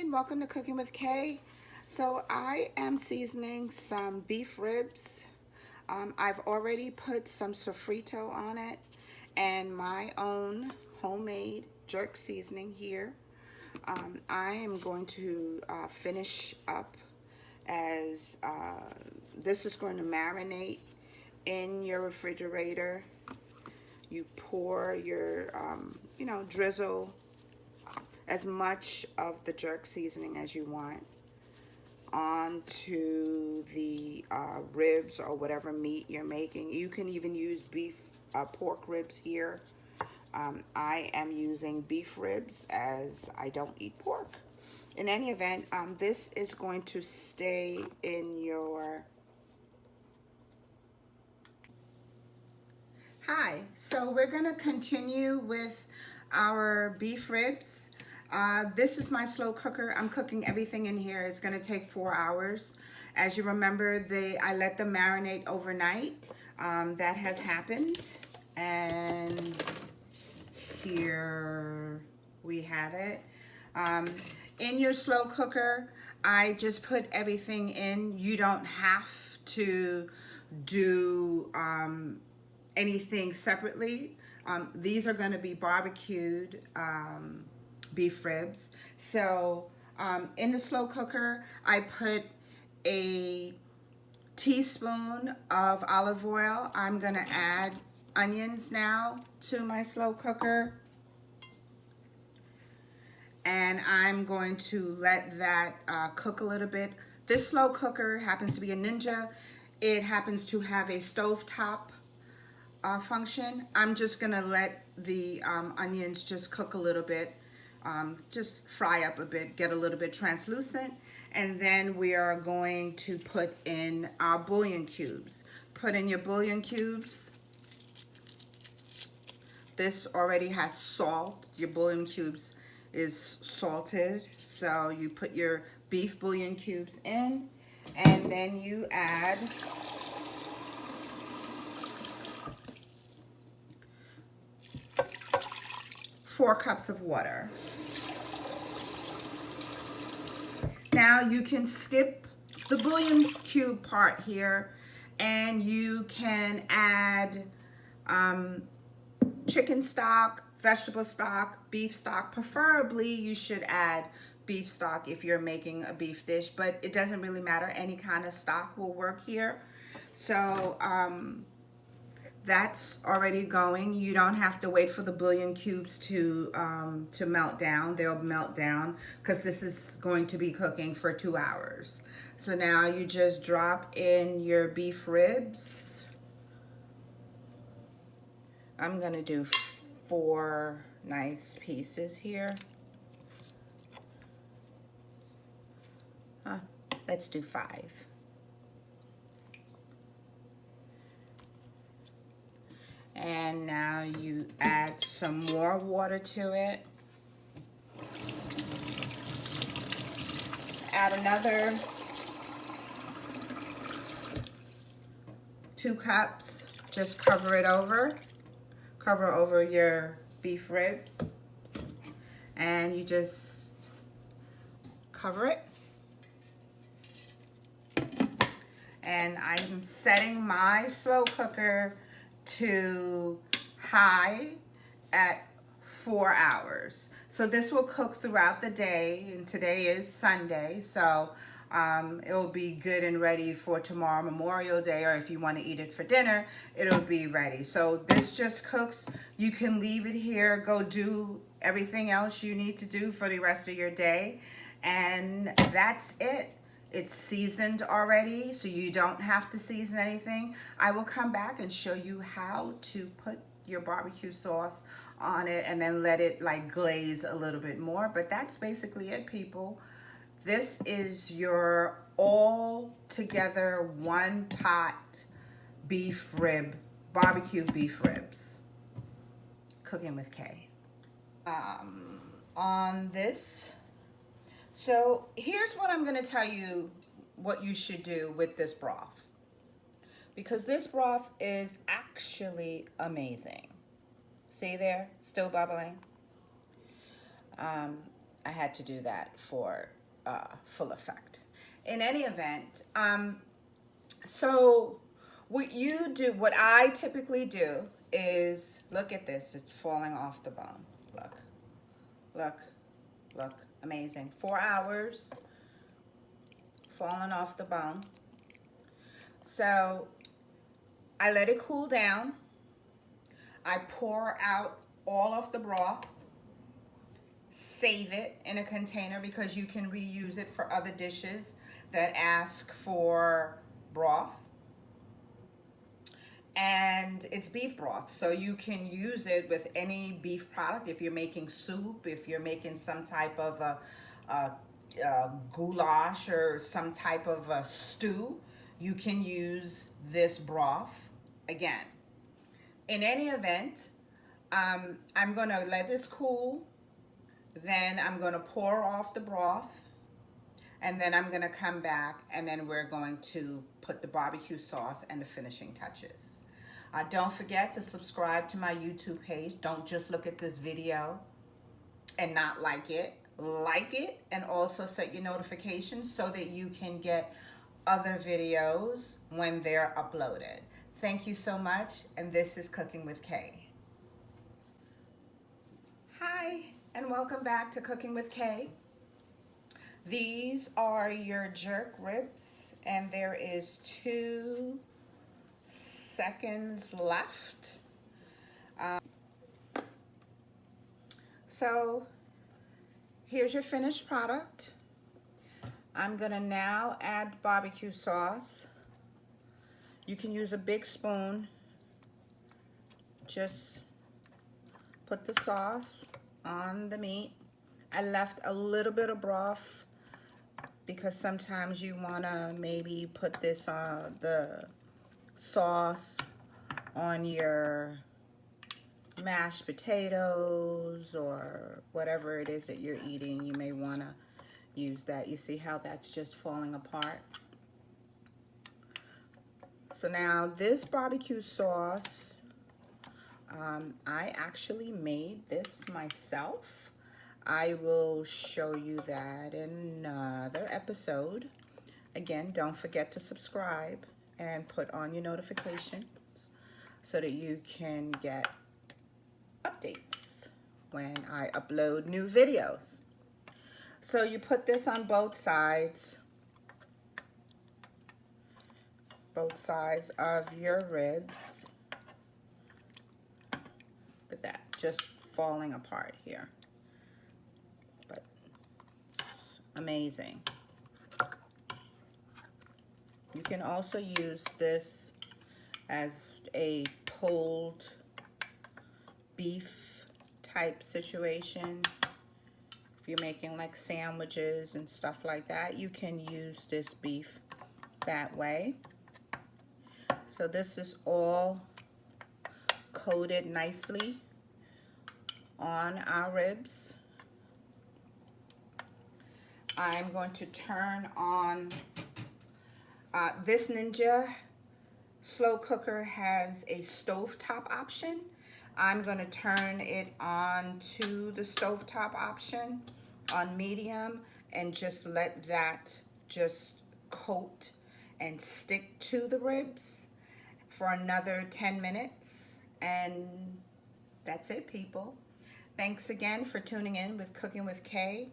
and welcome to Cooking with Kay. So I am seasoning some beef ribs. I've already put some sofrito on it and my own homemade jerk seasoning here. I am going to finish up as this is going to marinate in your refrigerator. You pour your, drizzle as much of the jerk seasoning as you want onto the ribs or whatever meat you're making. You can even use pork ribs here. I am using beef ribs as I don't eat pork. In any event, this is going to stay in your... Hi, so we're going to continue with our beef ribs. This is my slow cooker. I'm cooking everything in here. It's going to take 4 hours. As you remember, I let them marinate overnight. That has happened. And here we have it. In your slow cooker, I just put everything in. You don't have to do anything separately. These are going to be barbecued beef ribs. So in the slow cooker, I put a teaspoon of olive oil. I'm going to add onions now to my slow cooker. And I'm going to let that cook a little bit. This slow cooker happens to be a Ninja. It happens to have a stovetop function. I'm just gonna let the onions just cook a little bit, just fry up a bit, get a little bit translucent, and then we are going to put in our bouillon cubes. Put in your bouillon cubes. This already has salt. Your bouillon cubes is salted, so you put your beef bouillon cubes in, and then you add 4 cups of water. Now you can skip the bouillon cube part here, and you can add chicken stock, vegetable stock, beef stock. Preferably you should add beef stock if you're making a beef dish, but it doesn't really matter. Any kind of stock will work here. So that's already going. You don't have to wait for the bouillon cubes to melt down. They'll melt down because this is going to be cooking for 2 hours. So now you just drop in your beef ribs. I'm gonna do 4 nice pieces here. Let's do 5. And now you add some more water to it. Add another 2 cups. Just cover it over. Cover over your beef ribs. And you just cover it. And I'm setting my slow cooker to high at 4 hours. So this will cook throughout the day, and today is Sunday, so it will be good and ready for tomorrow, Memorial Day, or if you want to eat it for dinner, it'll be ready. So this just cooks. You can leave it here, go do everything else you need to do for the rest of your day, and that's it. It's seasoned already, so you don't have to season anything. I will come back and show you how to put your barbecue sauce on it and then let it like glaze a little bit more. But that's basically it, people. This is your all together one pot beef rib, barbecue beef ribs. Cooking with Kay. On this, so here's what I'm going to tell you what you should do with this broth, because this broth is actually amazing. See there, still bubbling. I had to do that for full effect. In any event, so what I typically do is, look at this, it's falling off the bone. Look, look, look, amazing. 4 hours, falling off the bone. So I let it cool down. I pour out all of the broth, save it in a container because you can reuse it for other dishes that ask for broth. And it's beef broth, so you can use it with any beef product. If you're making soup, if you're making some type of a goulash or some type of a stew, you can use this broth again. In any event, I'm going to let this cool. Then I'm going to pour off the broth. And then I'm going to come back and then we're going to put the barbecue sauce and the finishing touches. Don't forget to subscribe to my YouTube page. Don't just look at this video and not like it. Like it and also set your notifications so that you can get other videos when they're uploaded. Thank you so much, and this is Cooking with Kay. Hi, and welcome back to Cooking with Kay. These are your jerk ribs, and there is 2 seconds left. So here's your finished product. I'm gonna now add barbecue sauce. You can use a big spoon. Just put the sauce on the meat. I left a little bit of broth because sometimes you wanna maybe put this on the sauce on your mashed potatoes or whatever it is that you're eating. You may wanna use that. You see how that's just falling apart? So now this barbecue sauce, I actually made this myself. I will show you that in another episode. Again, don't forget to subscribe and put on your notifications so that you can get updates when I upload new videos. So you put this on both sides of your ribs. Look at that, just falling apart here. But it's amazing. You can also use this as a pulled beef type situation. If you're making like sandwiches and stuff like that, you can use this beef that way. So this is all coated nicely on our ribs. I'm going to turn on this Ninja slow cooker has a stovetop option. I'm going to turn it on to the stovetop option on medium and just let that just coat and stick to the ribs for another 10 minutes. And that's it, people. Thanks again for tuning in with Cooking with Kay.